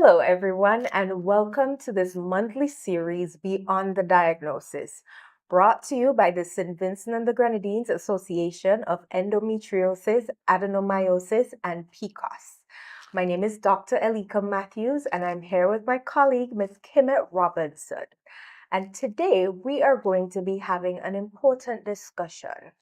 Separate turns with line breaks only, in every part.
Hello, everyone, and welcome to this monthly series, Beyond the Diagnosis, brought to you by the St. Vincent and the Grenadines Association of Endometriosis, Adenomyosis, and PCOS. My name is Dr. Elika Matthews, and I'm here with my colleague, Ms. Kimmett Robinson. And today we are going to be having an important discussion.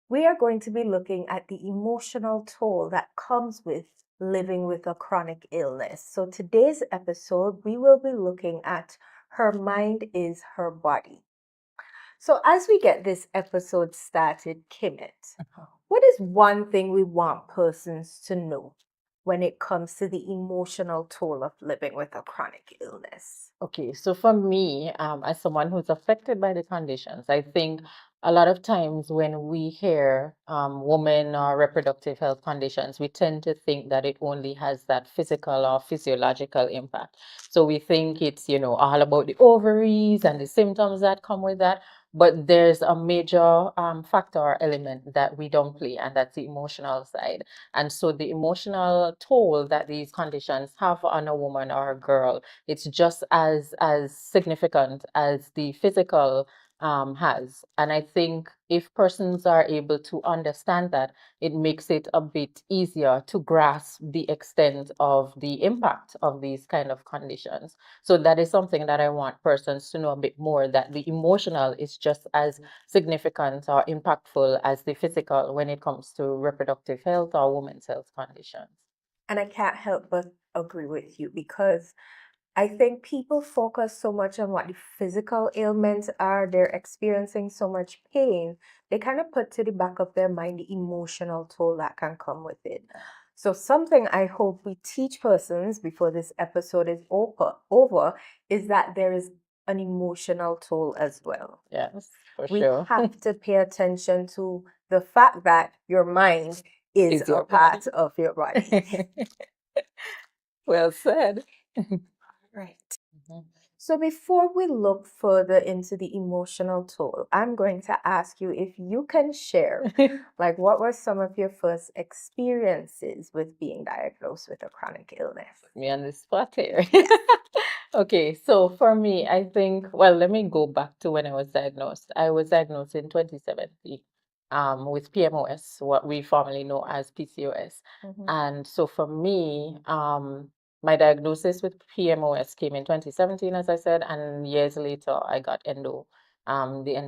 We are going to be looking at the emotional toll that comes with living with a chronic illness. So today's episode, we will be looking at Her Mind is Her Body. So as we get this episode started, Kimmett, what is one thing we want persons to know when it comes to the emotional toll of living with a chronic illness?
Okay, so for me, as someone who's affected by the conditions, I think a lot of times when we hear women or reproductive health conditions, we tend to think that it only has that physical or physiological impact. So we think it's, all about the ovaries and the symptoms that come with that. But there's a major factor or element that we don't play, and that's the emotional side. And so the emotional toll that these conditions have on a woman or a girl, it's just as significant as the physical has. And I think if persons are able to understand that, it makes it a bit easier to grasp the extent of the impact of these kind of conditions. So that is something that I want persons to know a bit more, that the emotional is just as significant or impactful as the physical when it comes to reproductive health or women's health conditions.
And I can't help but agree with you because I think people focus so much on what the physical ailments are. They're experiencing so much pain. They kind of put to the back of their mind the emotional toll that can come with it. So something I hope we teach persons before this episode is over is that there is an emotional toll as well.
Yes, for
We
sure.
have to pay attention to the fact that your mind is
Is
a
your
part of your body.
Well said.
Right.
Mhm.
So before we look further into the emotional toll, I'm going to ask you if you can share, like, what were some of your first experiences with being diagnosed with a chronic illness?
Me on the spot here.
Yes.
Okay, so for me, I think, well, let me go back to when I was diagnosed. I was diagnosed in 2017 with PMOS, what we formerly know as PCOS.
Mhm.
And so for me, my diagnosis with PMOS came in 2017, as I said, and years later I got the endo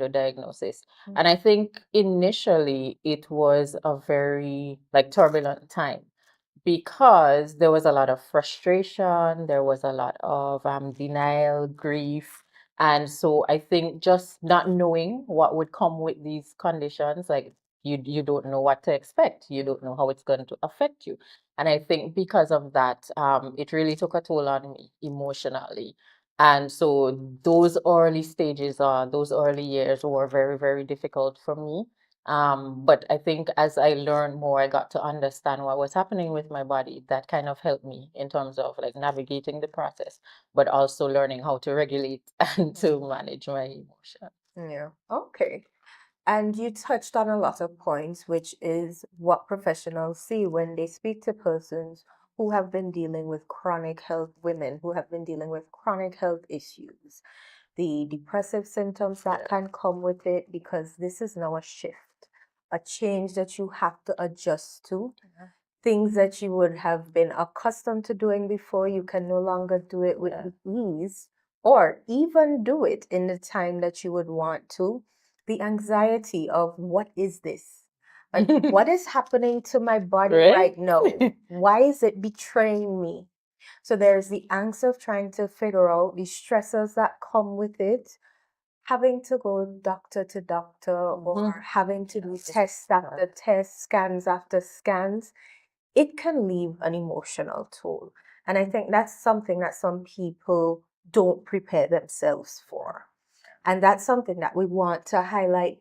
diagnosis. And I think initially it was a very turbulent time because there was a lot of frustration, there was a lot of denial, grief. And so I think just not knowing what would come with these conditions, like you don't know what to expect, you don't know how it's going to affect you. And I think because of that, it really took a toll on me emotionally. And so those early stages or those early years were very, very difficult for me. But I think as I learned more, I got to understand what was happening with my body. That kind of helped me in terms of navigating the process, but also learning how to regulate and to manage my emotion.
Yeah. Okay. And you touched on a lot of points, which is what professionals see when they speak to persons who have been dealing with chronic health, women who have been dealing with chronic health issues, the depressive symptoms that can come with it, because this is now a shift, a change that you have to adjust to. Things that you would have been accustomed to doing before, you can no longer do it with ease or even do it in the time that you would want to. The anxiety of what is this? Like, what is happening to my body right now? Why is it betraying me? So there's the angst of trying to figure out the stressors that come with it, having to go doctor to doctor or having to do tests after tests, scans after scans. It can leave an emotional toll. And I think that's something that some people don't prepare themselves for. And that's something that we want to highlight,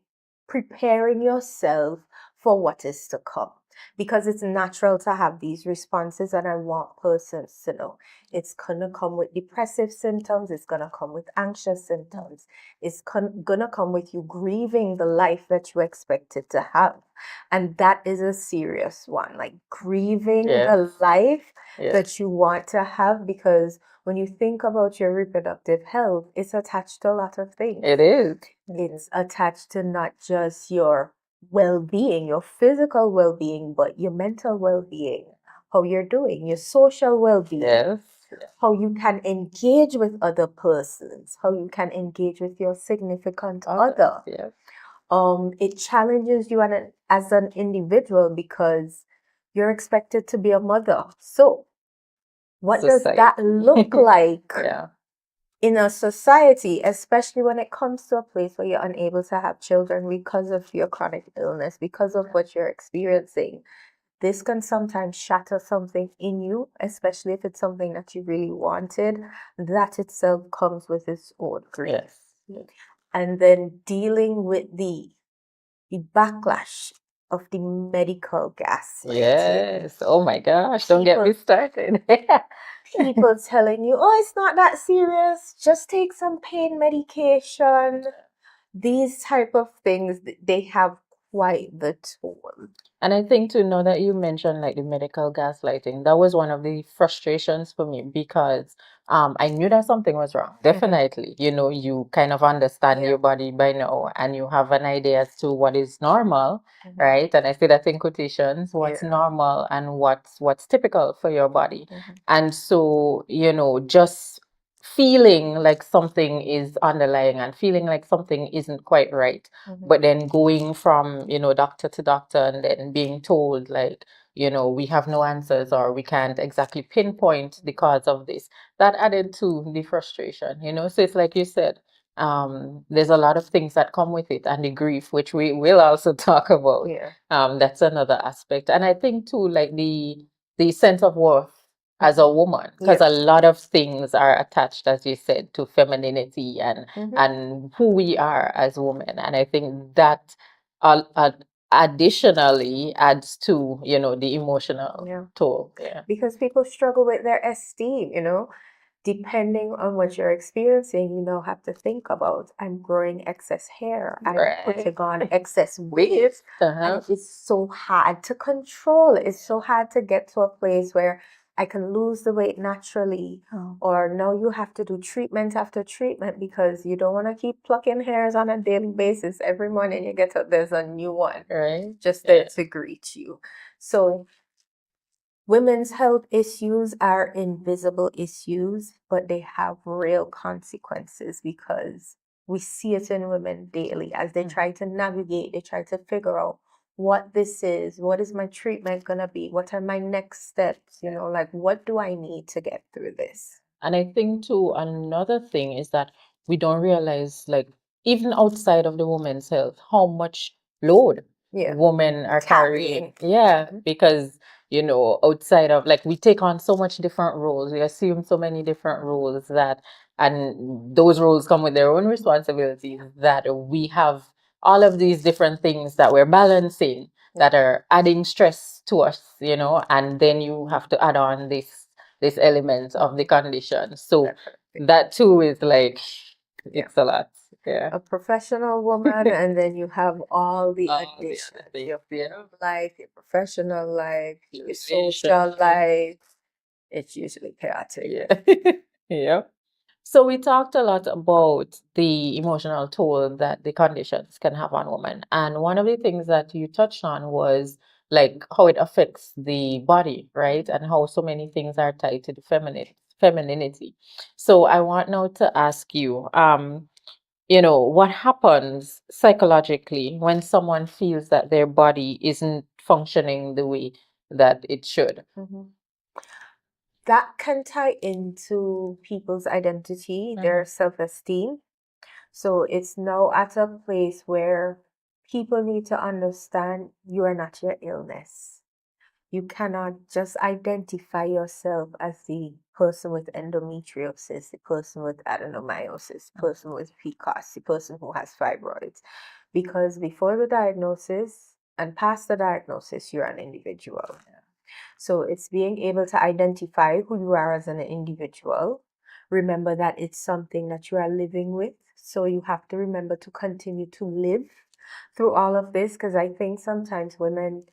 preparing yourself for what is to come. because it's natural to have these responses, and I want persons to know it's gonna come with depressive symptoms, it's gonna come with anxious symptoms, it's gonna come with you grieving the life that you expected to have. And that is a serious one, like grieving the life that you want to have, because when you think about your reproductive health, it's attached to a lot of things.
It is.
It's attached to not just your well-being, your physical well-being, but your mental well-being, how you're doing, your social well-being,
Yes.
how you can engage with other persons, how you can engage with your significant other.
Yes.
It challenges you as an individual because you're expected to be a mother. So what does that look like in a society, especially when it comes to a place where you're unable to have children because of your chronic illness, because of what you're experiencing? This can sometimes shatter something in you, especially if it's something that you really wanted. That itself comes with its own grief.
Yes.
And then dealing with the backlash of the medical gaslighting.
Yes. Oh my gosh, don't get me started.
People telling you, oh, it's not that serious, just take some pain medication. These type of things, they have quite the toll.
And I think to know that you mentioned like the medical gaslighting, that was one of the frustrations for me because I knew that something was wrong. Definitely. You know, you kind of understand your body by now and you have an idea as to what is normal, right? And I say that in quotations, what's normal and what's typical for your body. And so, you know, just feeling like something is underlying and feeling like something isn't quite right, but then going from, you know, doctor to doctor and then being told like, you know, we have no answers or we can't exactly pinpoint the cause of this, that added to the frustration, you know. So it's like you said, there's a lot of things that come with it, and the grief, which we will also talk about. That's another aspect. And I think too, like the sense of worth as a woman, because a lot of things are attached, as you said, to femininity and who we are as women. And I think that additionally adds to, you know, the emotional toll.
Because people struggle with their esteem, you know. Depending on what you're experiencing, you now have to think about, I'm growing excess hair, I'm putting on excess weight. And it's so hard to control. It's so hard to get to a place where I can lose the weight naturally. Or now you have to do treatment after treatment because you don't want to keep plucking hairs on a daily basis. Every morning you get up, there's a new one just there to greet you. So women's health issues are invisible issues, but they have real consequences because we see it in women daily as they try to navigate, they try to figure out what this is, what is my treatment gonna be, what are my next steps, you know, like what do I need to get through this?
And I think too, another thing is that we don't realize, like, even outside of the woman's health, how much load women are carrying. Yeah, because, you know, outside of, like, we take on so much different roles, we assume so many different roles that, and those roles come with their own responsibilities, that we have all of these different things that we're balancing that are adding stress to us, you know, and then you have to add on this element of the condition. So that too is like, it's a lot.
A professional woman, and then you have all the additions. Your life, your professional life, your social life. It's usually chaotic.
Yeah. So we talked a lot about the emotional toll that the conditions can have on women. And one of the things that you touched on was like how it affects the body, right? And how so many things are tied to the femininity. So I want now to ask you, you know, what happens psychologically when someone feels that their body isn't functioning the way that it should?
That can tie into people's identity, their self-esteem. So it's now at a place where people need to understand you are not your illness. You cannot just identify yourself as the person with endometriosis, the person with adenomyosis, the person with PCOS, the person who has fibroids. Because before the diagnosis, And past the diagnosis, you're an individual. So it's being able to identify who you are as an individual. Remember that it's something that you are living with. So you have to remember to continue to live through all of this, because I think sometimes women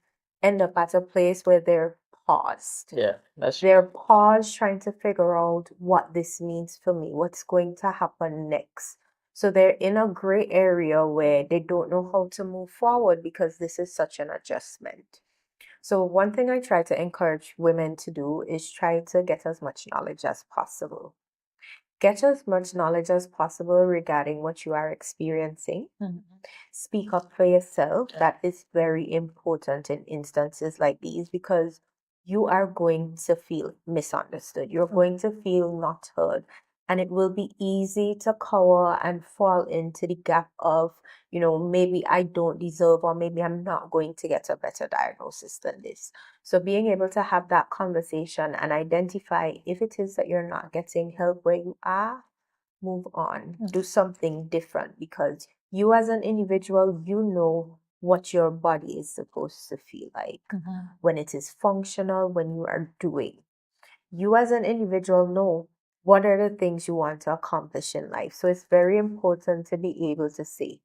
end up at a place where they're paused.
Yeah, that's true.
They're paused trying to figure out what this means for me, what's going to happen next. So they're in a gray area where they don't know how to move forward because this is such an adjustment. So one thing I try to encourage women to do is try to get as much knowledge as possible. Get as much knowledge as possible regarding what you are experiencing.
Mhm.
Speak up for yourself.
Yeah.
That is very important in instances like these, because you are going to feel misunderstood. You're going to feel not heard. And it will be easy to cower and fall into the gap of, maybe I don't deserve, or maybe I'm not going to get a better diagnosis than this. So being able to have that conversation and identify if it is that you're not getting help where you are, move on, do something different, because you as an individual, you know what your body is supposed to feel like when it is functional, when you are doing. You as an individual know what are the things you want to accomplish in life. So it's very important to be able to say,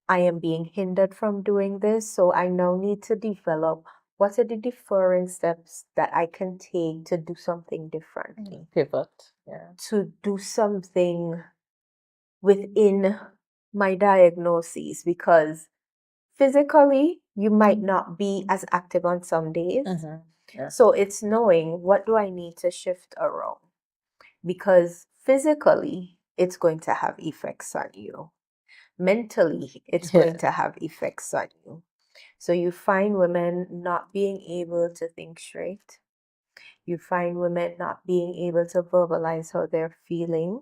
I am being hindered from doing this, so I now need to develop what are the different steps that I can take to do something differently,
Pivot. Yeah.
to do something within my diagnosis, because physically you might not be as active on some days.
Yeah.
So it's knowing what do I need to shift around, because physically it's going to have effects on you. Mentally, it's going to have effects on you. So you find women not being able to think straight. You find women not being able to verbalize how they're feeling.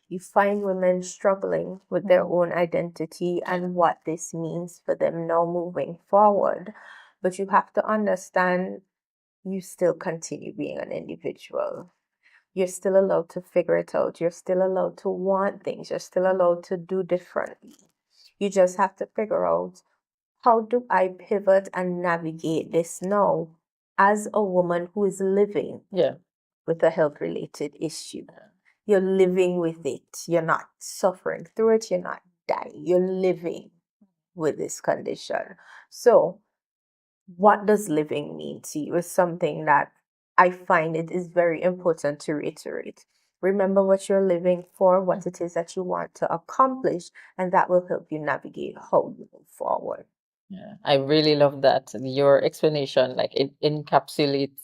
You find women struggling with their own identity and what this means for them now moving forward. But you have to understand you still continue being an individual. You're still allowed to figure it out. You're still allowed to want things. You're still allowed to do differently. You just have to figure out, how do I pivot and navigate this now as a woman who is living with a health related issue? You're living with it. You're not suffering through it. You're not dying. You're living with this condition. So, what does living mean to you is something that I find it is very important to reiterate. Remember what you're living for, what it is that you want to accomplish, and that will help you navigate how you move forward.
Yeah, I really love that. Your explanation, like it encapsulates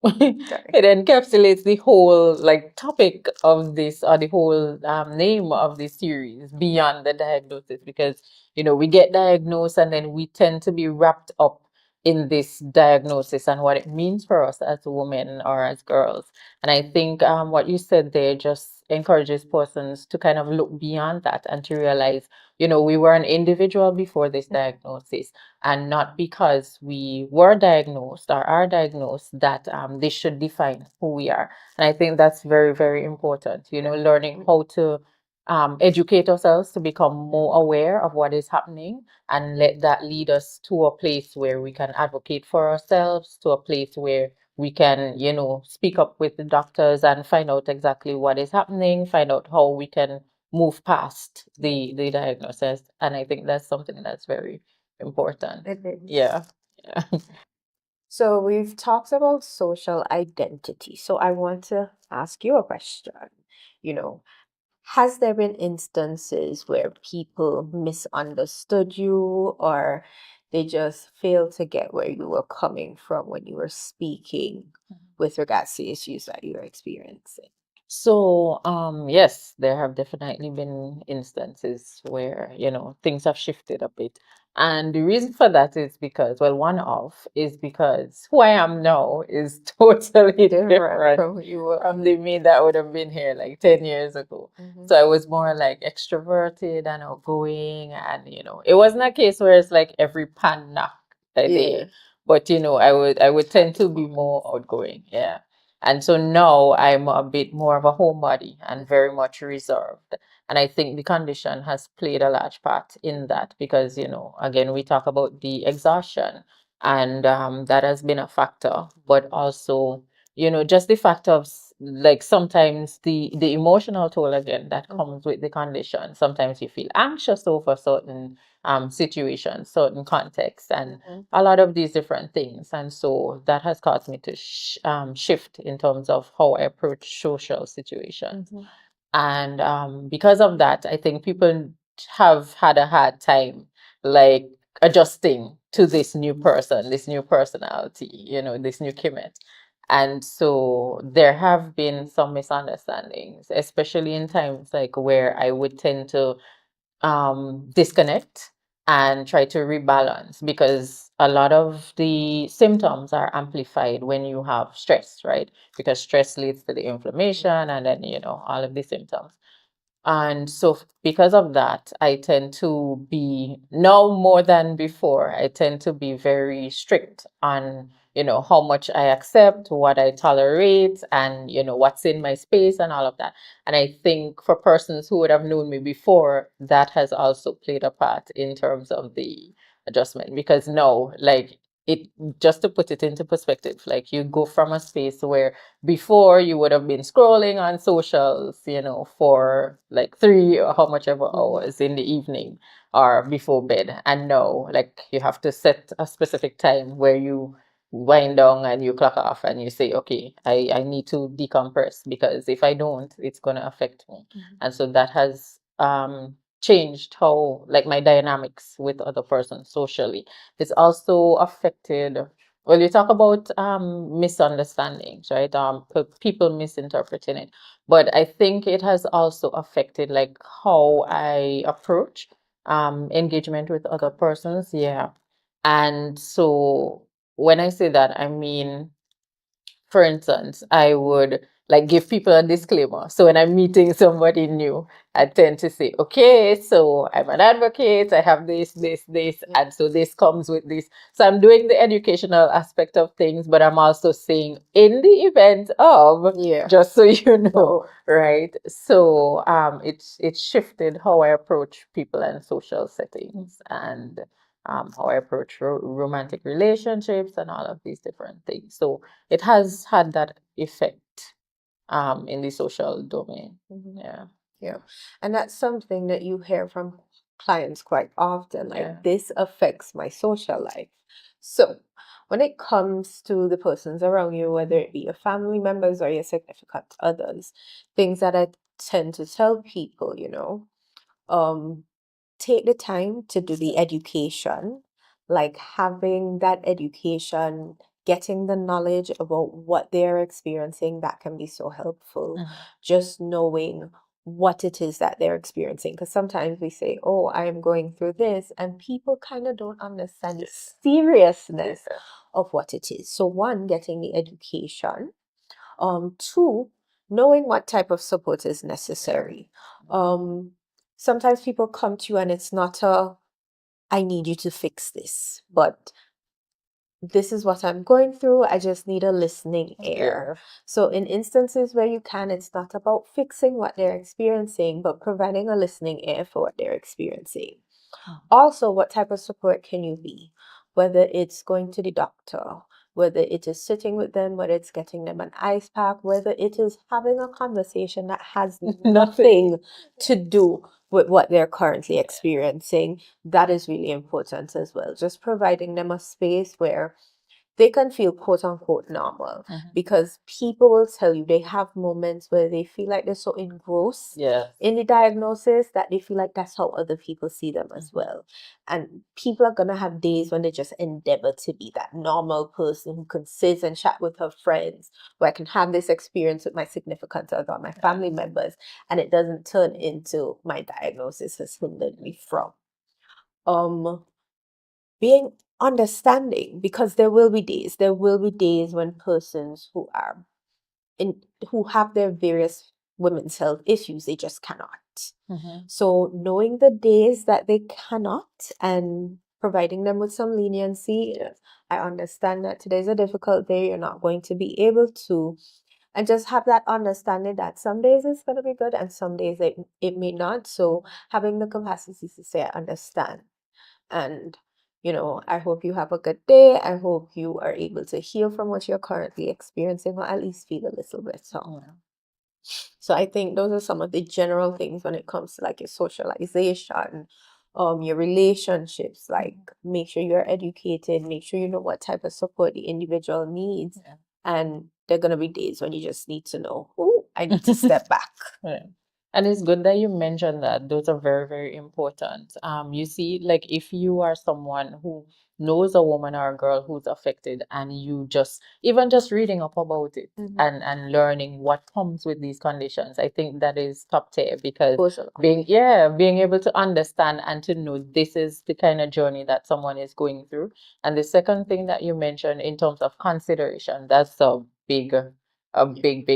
it encapsulates the whole like topic of this, or the whole name of this series, beyond the diagnosis, because we get diagnosed and then we tend to be wrapped up in this diagnosis and what it means for us as women or as girls. And I think what you said there just encourages persons to kind of look beyond that and to realize, we were an individual before this diagnosis, and not because we were diagnosed or are diagnosed that this should define who we are. And I think that's very, very important, learning how to educate ourselves to become more aware of what is happening, and let that lead us to a place where we can advocate for ourselves, to a place where we can, speak up with the doctors and find out exactly what is happening, find out how we can move past the diagnosis. And I think that's something that's very important.
It is.
Yeah.
So we've talked about social identity. So I want to ask you a question. Has there been instances where people misunderstood you, or they just failed to get where you were coming from when you were speaking with regards to issues that you were experiencing?
So, yes, there have definitely been instances where, things have shifted a bit. And the reason for that is because, well, one off is because who I am now is totally different
from who you were.
from the me that would have been here like 10 years ago. So I was more like extroverted and outgoing, and it wasn't a case where it's like every pan knock a day. But I would tend to be more outgoing. Yeah. And so now I'm a bit more of a homebody and very much reserved. And I think the condition has played a large part in that because, again, we talk about the exhaustion and that has been a factor, but also, just the fact of like sometimes the emotional toll again that comes with the condition. Sometimes you feel anxious over certain situations, certain contexts, and a lot of these different things. And so that has caused me to shift in terms of how I approach social situations. And because of that, I think people have had a hard time like adjusting to this new person, this new personality, this new Kimet. And so there have been some misunderstandings, especially in times like where I would tend to disconnect and try to rebalance because a lot of the symptoms are amplified when you have stress, right? Because stress leads to the inflammation and then, all of the symptoms. And so, because of that, I tend to be now more than before, I tend to be very strict on, how much I accept, what I tolerate, and, what's in my space and all of that. And I think for persons who would have known me before, that has also played a part in terms of the adjustment. Because now, like, it just to put it into perspective, like you go from a space where before you would have been scrolling on socials, for like 3 or how much ever hours in the evening or before bed. And now, like you have to set a specific time where you wind down and you clock off and you say, okay, I need to decompress because if I don't, it's gonna affect me. And so that has changed how like my dynamics with other persons socially. It's also affected well, you talk about misunderstandings, right? People misinterpreting it, but I think it has also affected like how I approach engagement with other persons. Yeah, and so when I say that, I mean for instance, I would like give people a disclaimer. So when I'm meeting somebody new, I tend to say, okay, so I'm an advocate, I have this, and so this comes with this. So I'm doing the educational aspect of things, but I'm also saying in the event of, just so you know, right? So it's shifted how I approach people and social settings and how I approach romantic relationships and all of these different things. So it has had that effect in the social domain. Yeah.
Yeah. And that's something that you hear from clients quite often. Like,
Yeah.
this affects my social life. So, when it comes to the persons around you, whether it be your family members or your significant others, things that I tend to tell people, um, take the time to do the education, like having that education, getting the knowledge about what they're experiencing, that can be so helpful. Just knowing what it is that they're experiencing. Because sometimes we say, oh, I am going through this, and people kind of don't understand the seriousness of what it is. So, one, getting the education. Two, knowing what type of support is necessary. Sometimes people come to you and it's not I need you to fix this, but this is what I'm going through. I just need a listening ear. So in instances where you can, it's not about fixing what they're experiencing, but providing a listening ear for what they're experiencing. Also, what type of support can you be? Whether it's going to the doctor, whether it is sitting with them, whether it's getting them an ice pack, whether it is having a conversation that has nothing to do with what they're currently experiencing, that is really important as well. Just providing them a space where they can feel quote unquote normal, because people will tell you they have moments where they feel like they're so engrossed in the diagnosis that they feel like that's how other people see them as well. And people are gonna have days when they just endeavor to be that normal person who can sit and chat with her friends, where I can have this experience with my significant other, my family members, and it doesn't turn into my diagnosis has hindered me from being understanding, because there will be days when persons who have their various women's health issues, they just cannot. So knowing the days that they cannot and providing them with some leniency. I understand that today's a difficult day, you're not going to be able to, And just have that understanding that some days it's going to be good and some days it may not. So having the capacity to say, I understand. And, I hope you have a good day. I hope you are able to heal from what you're currently experiencing or at least feel a little bit. So I think those are some of the general things when it comes to like your socialization, your relationships, like make sure you're educated, make sure you know what type of support the individual needs.
Yeah.
And there are gonna be days when you just need to know, oh, I need to step back.
Yeah. And it's good that you mentioned that. Those are very, very important. You see, like if you are someone who knows a woman or a girl who's affected and you even just reading up about it and learning what comes with these conditions, I think that is top tier because being able to understand and to know this is the kind of journey that someone is going through. And the second thing that you mentioned in terms of consideration, that's a big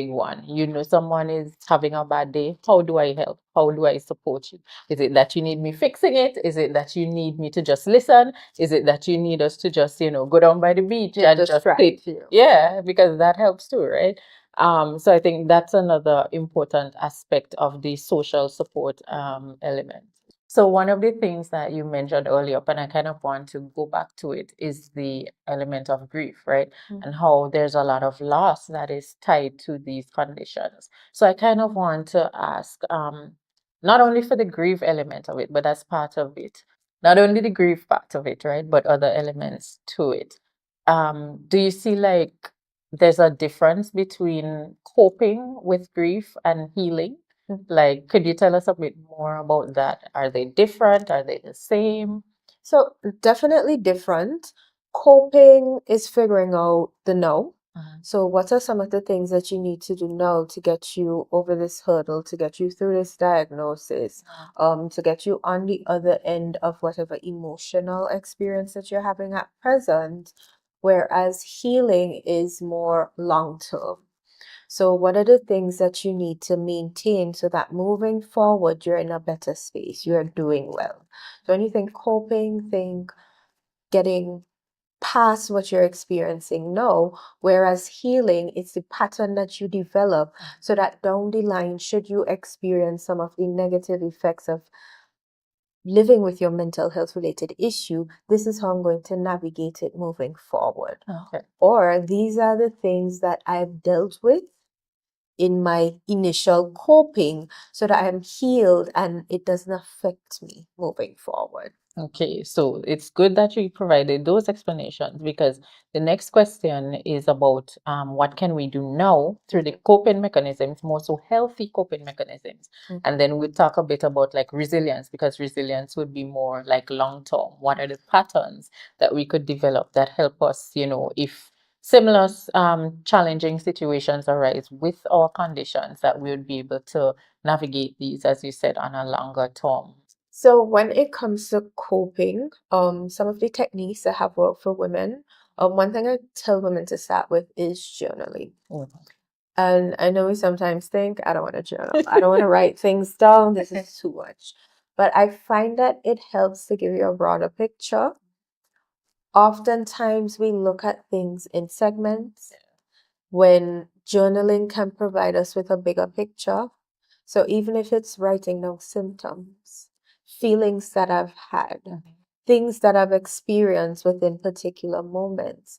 one. Someone is having a bad day. How do I help? How do I support you? Is it that you need me fixing it? Is it that you need me to just listen? Is it that you need us to just, go down by the beach and just sit? Yeah, because that helps too, right? So I think that's another important aspect of the social support element. So one of the things that you mentioned earlier, and I kind of want to go back to it, is the element of grief, right? And how there's a lot of loss that is tied to these conditions. So I kind of want to ask, not only for the grief element of it, but as part of it, not only the grief part of it, right, but other elements to it. Do you see like there's a difference between coping with grief and healing? Like, could you tell us a bit more about that? Are they different? Are they the same?
So definitely different. Coping is figuring out the no. So what are some of the things that you need to do now to get you over this hurdle, to get you through this diagnosis, to get you on the other end of whatever emotional experience that you're having at present, whereas healing is more long term. So what are the things that you need to maintain so that moving forward, you're in a better space, you're doing well? So when you think coping, think getting past what you're experiencing now, whereas healing is the pattern that you develop so that down the line, should you experience some of the negative effects of living with your mental health related issue, this is how I'm going to navigate it moving forward.
Okay.
Or these are the things that I've dealt with in my initial coping so that I'm healed and it doesn't affect me moving forward.
Okay, so it's good that you provided those explanations because the next question is about what can we do now through the coping mechanisms, more so healthy coping mechanisms. And then we'll talk a bit about like resilience because resilience would be more like long term. What are the patterns that we could develop that help us, if similar challenging situations arise with our conditions, that we would be able to navigate these, as you said, on a longer term.
So when it comes to coping, some of the techniques that have worked for women, one thing I tell women to start with is journaling. And I know we sometimes think, I don't want to journal. I don't want to write things down. This is too much. But I find that it helps to give you a broader picture. Oftentimes we look at things in segments when journaling can provide us with a bigger picture. So even if it's writing down symptoms, feelings that I've had, things that I've experienced within particular moments,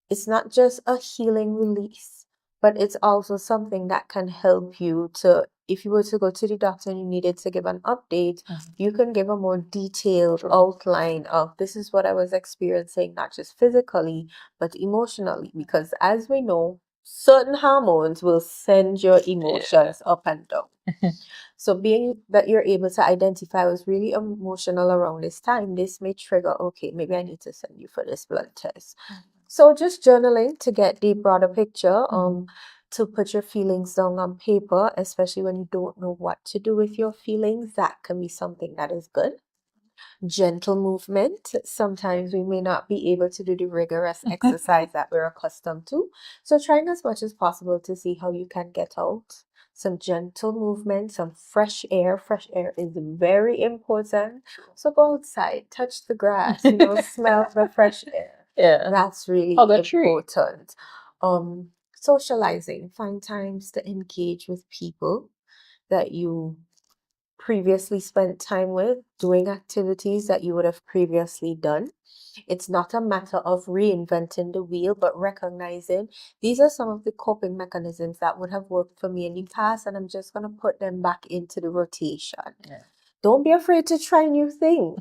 it's not just a healing release, but it's also something that can help you to, if you were to go to the doctor and you needed to give an update, you can give a more detailed outline of this is what I was experiencing, not just physically, but emotionally. Because as we know, certain hormones will send your emotions up and down. So being that you're able to identify I was really emotional around this time, this may trigger, okay, maybe I need to send you for this blood test. So just journaling to get the broader picture, to put your feelings down on paper, especially when you don't know what to do with your feelings, that can be something that is good. Gentle movement. Sometimes we may not be able to do the rigorous exercise that we're accustomed to. So trying as much as possible to see how you can get out. Some gentle movement, some fresh air. Fresh air is very important. So go outside, touch the grass, smell the fresh air.
Yeah.
That's really
Hug a tree.
important. Socializing, find times to engage with people that you previously spent time with, doing activities that you would have previously done. It's not a matter of reinventing the wheel, but recognizing these are some of the coping mechanisms that would have worked for me in the past, and I'm just going to put them back into the rotation.
Yeah.
Don't be afraid to try new things.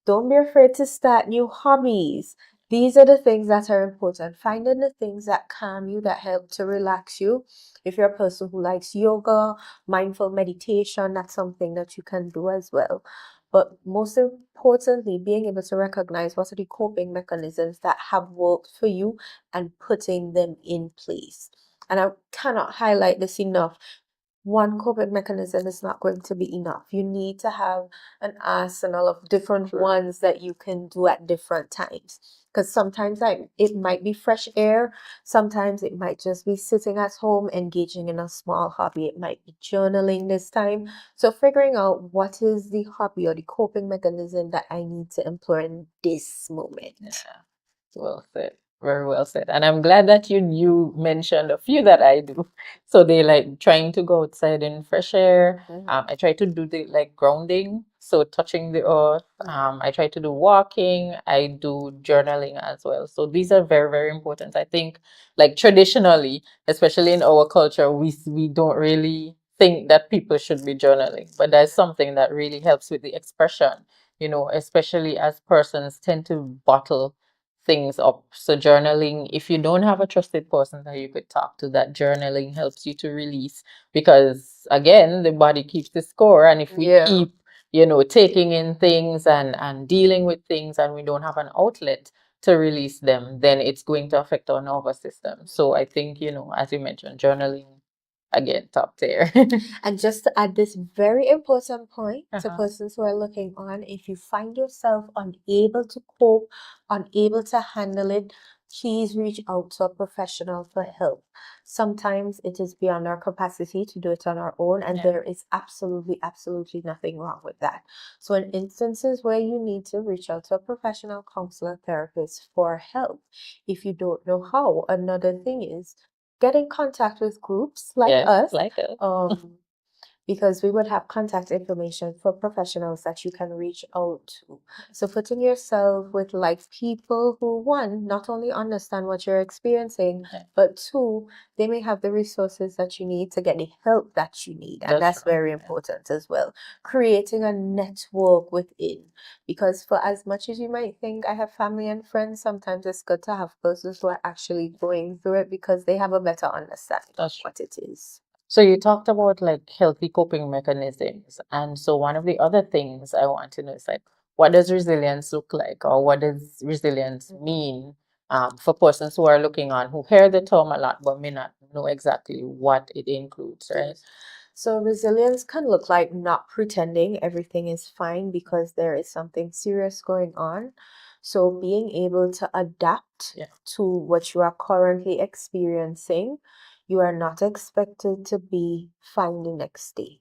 Don't be afraid to start new hobbies. These are the things that are important. Finding the things that calm you, that help to relax you. If you're a person who likes yoga, mindful meditation, that's something that you can do as well. But most importantly, being able to recognize what are the coping mechanisms that have worked for you and putting them in place. And I cannot highlight this enough. One coping mechanism is not going to be enough. You need to have an arsenal of different
Sure.
ones that you can do at different times. Because sometimes it might be fresh air, sometimes it might just be sitting at home engaging in a small hobby. It might be journaling this time. So figuring out what is the hobby or the coping mechanism that I need to employ in this moment.
Yeah. Well said. Very well said. And I'm glad that you mentioned a few that I do. So they like trying to go outside in fresh air. I try to do the like grounding, so touching the earth. I try to do walking. I do journaling as well. So these are very, very important. I think like traditionally, especially in our culture, we don't really think that people should be journaling, but that's something that really helps with the expression, especially as persons tend to bottle things up. So journaling, if you don't have a trusted person that you could talk to, that journaling helps you to release, because again, the body keeps the score. And if we
Yeah.
keep, taking in things and dealing with things and we don't have an outlet to release them, then it's going to affect our nervous system. So I think, as you mentioned, journaling, again, top tier.
And just to add this very important point to
Uh-huh.
persons who are looking on, if you find yourself unable to cope, unable to handle it, please reach out to a professional for help. Sometimes it is beyond our capacity to do it on our own, and
Yeah.
there is absolutely, absolutely nothing wrong with that. So in instances where you need to reach out to a professional counselor, therapist for help, if you don't know how, another thing is get in contact with groups like
Yes,
us,
like us.
because we would have contact information for professionals that you can reach out to. So putting yourself with like people who, one, not only understand what you're experiencing,
Yeah.
but two, they may have the resources that you need to get the help that you need. And that's
right.
very
Yeah.
important as well. Creating a network within. Because for as much as you might think I have family and friends, sometimes it's good to have persons who are actually going through it because they have a better understanding of
That's true.
what it is.
So you talked about like healthy coping mechanisms. And so one of the other things I want to know is like, what does resilience look like, or what does resilience mean for persons who are looking on, who hear the term a lot but may not know exactly what it includes, right?
So resilience can look like not pretending everything is fine because there is something serious going on. So being able to adapt
Yeah.
to what you are currently experiencing, you are not expected to be fine the next day.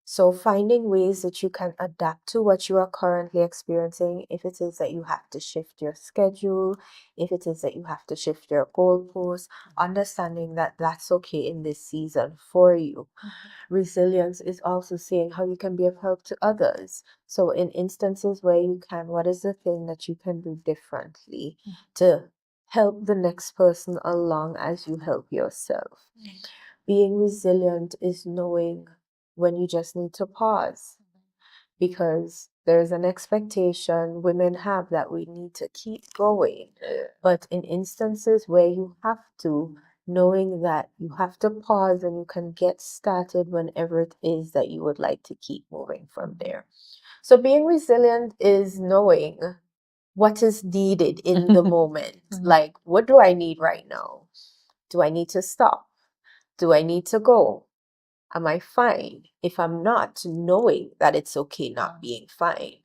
So finding ways that you can adapt to what you are currently experiencing, if it is that you have to shift your schedule, if it is that you have to shift your goalposts, understanding that that's okay in this season for you. Resilience is also seeing how you can be of help to others. So in instances where you can, what is the thing that you can do differently to help the next person along as you help yourself? Being resilient is knowing when you just need to pause, because there's an expectation women have that we need to keep going. But in instances where you have to, knowing that you have to pause and you can get started whenever it is that you would like to keep moving from there. So being resilient is knowing what is needed in the moment. Like, what do I need right now? Do I need to stop? Do I need to go? Am I fine? If I'm not, knowing that it's okay not being fine.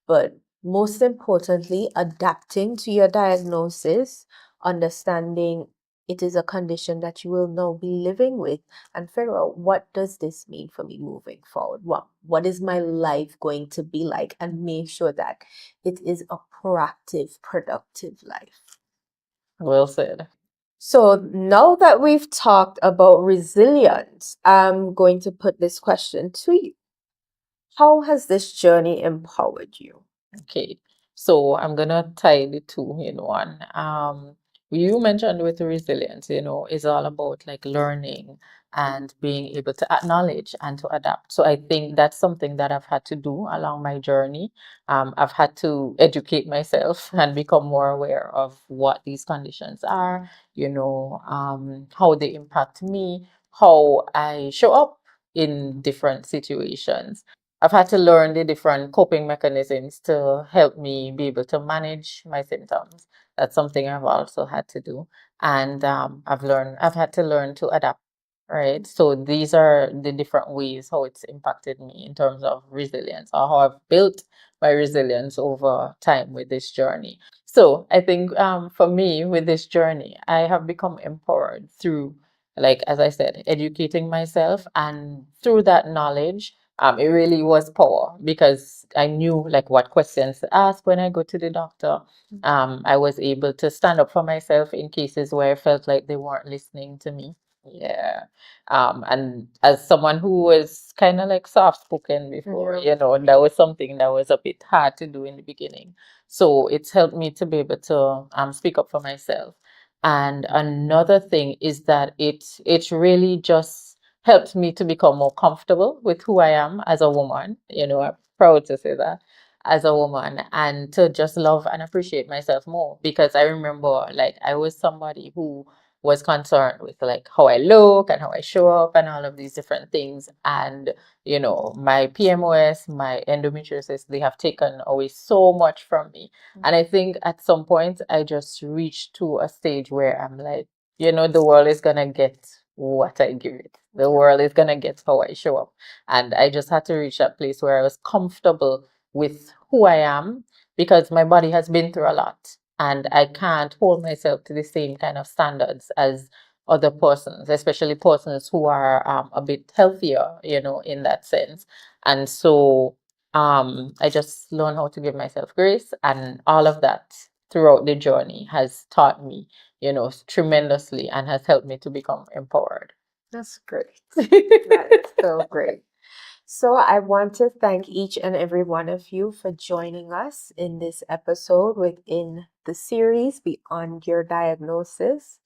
But most importantly, adapting to your diagnosis, understanding it is a condition that you will now be living with, and figure out, what does this mean for me moving forward? What is my life going to be like? And make sure that it is a proactive, productive life.
Well said.
So now that we've talked about resilience, I'm going to put this question to you. How has this journey empowered you?
Okay, so I'm gonna tie the two in one. You mentioned with resilience, is all about like learning and being able to acknowledge and to adapt. So I think that's something that I've had to do along my journey. I've had to educate myself and become more aware of what these conditions are, how they impact me, how I show up in different situations. I've had to learn the different coping mechanisms to help me be able to manage my symptoms. That's something I've also had to do. And I've had to learn to adapt, right? So these are the different ways how it's impacted me in terms of resilience, or how I've built my resilience over time with this journey. So I think for me, with this journey, I have become empowered through, like, as I said, educating myself, and through that knowledge, it really was power, because I knew like what questions to ask when I go to the doctor. I was able to stand up for myself in cases where I felt like they weren't listening to me. Yeah. And as someone who was kind of like soft spoken before,
Yeah.
that was something that was a bit hard to do in the beginning. So it's helped me to be able to speak up for myself. And another thing is that it really just helped me to become more comfortable with who I am as a woman. I'm proud to say that, as a woman, and to just love and appreciate myself more. Because I remember, like, I was somebody who was concerned with like how I look and how I show up and all of these different things. And my PMOS, my endometriosis, they have taken away so much from me. And I think at some point I just reached to a stage where I'm like, the world is gonna get what I give it. The world is gonna get how I show up. And I just had to reach that place where I was comfortable with who I am, because my body has been through a lot, and I can't hold myself to the same kind of standards as other persons, especially persons who are a bit healthier, in that sense. And so I just learned how to give myself grace, and all of that throughout the journey has taught me, tremendously, and has helped me to become empowered.
That's great. That is so great. So I want to thank each and every one of you for joining us in this episode within the series Beyond Your Diagnosis.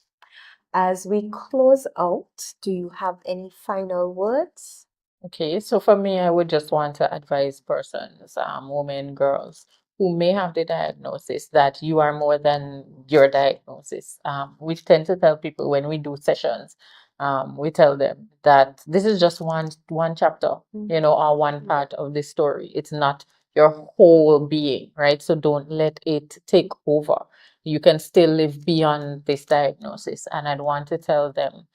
As we close out, do you have any final words?
Okay, so for me, I would just want to advise persons, women, girls, who may have the diagnosis, that you are more than your diagnosis. We tend to tell people when we do sessions, we tell them that this is just one chapter, or one part of the story. It's not your whole being, right? So don't let it take over. You can still live beyond this diagnosis. And I'd want to tell them,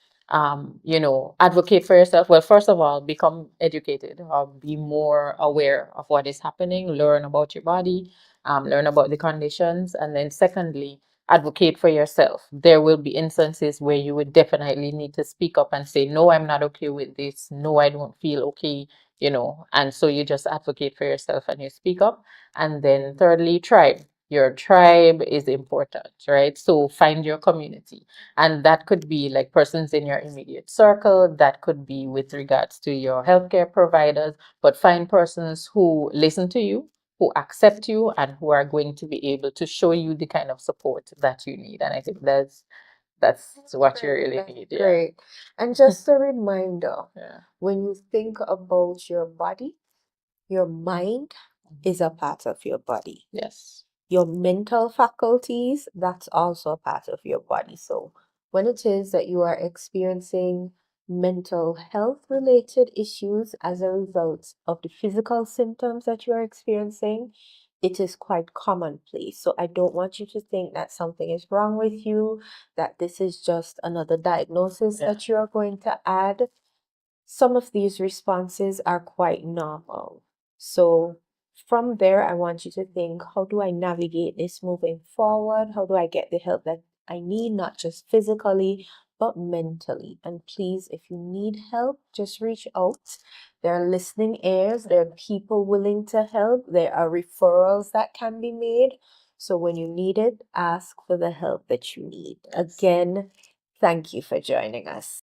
advocate for yourself. Well, first of all, become educated, or be more aware of what is happening, learn about your body, learn about the conditions. And then secondly, advocate for yourself. There will be instances where you would definitely need to speak up and say, no, I'm not okay with this. No, I don't feel okay, and so you just advocate for yourself and you speak up. And then thirdly, tribe. Your tribe is important, right? So find your community. And that could be like persons in your immediate circle, that could be with regards to your healthcare providers, but find persons who listen to you, who accept you, and who are going to be able to show you the kind of support that you need. And I think that's what you really need. Yeah.
Great. And just a reminder,
Yeah.
when you think about your body, your mind is a part of your body.
Yes.
Your mental faculties, that's also a part of your body. So when it is that you are experiencing mental health related issues as a result of the physical symptoms that you are experiencing, it is quite commonplace. So I don't want you to think that something is wrong with you, that this is just another diagnosis
Yeah.
that you are going to add. Some of these responses are quite normal. So from there, I want you to think, how do I navigate this moving forward? How do I get the help that I need, not just physically, but mentally? And please, if you need help, just reach out. There are listening ears, there are people willing to help, there are referrals that can be made. So when you need it, ask for the help that you need.
Yes.
Again, Thank you for joining us.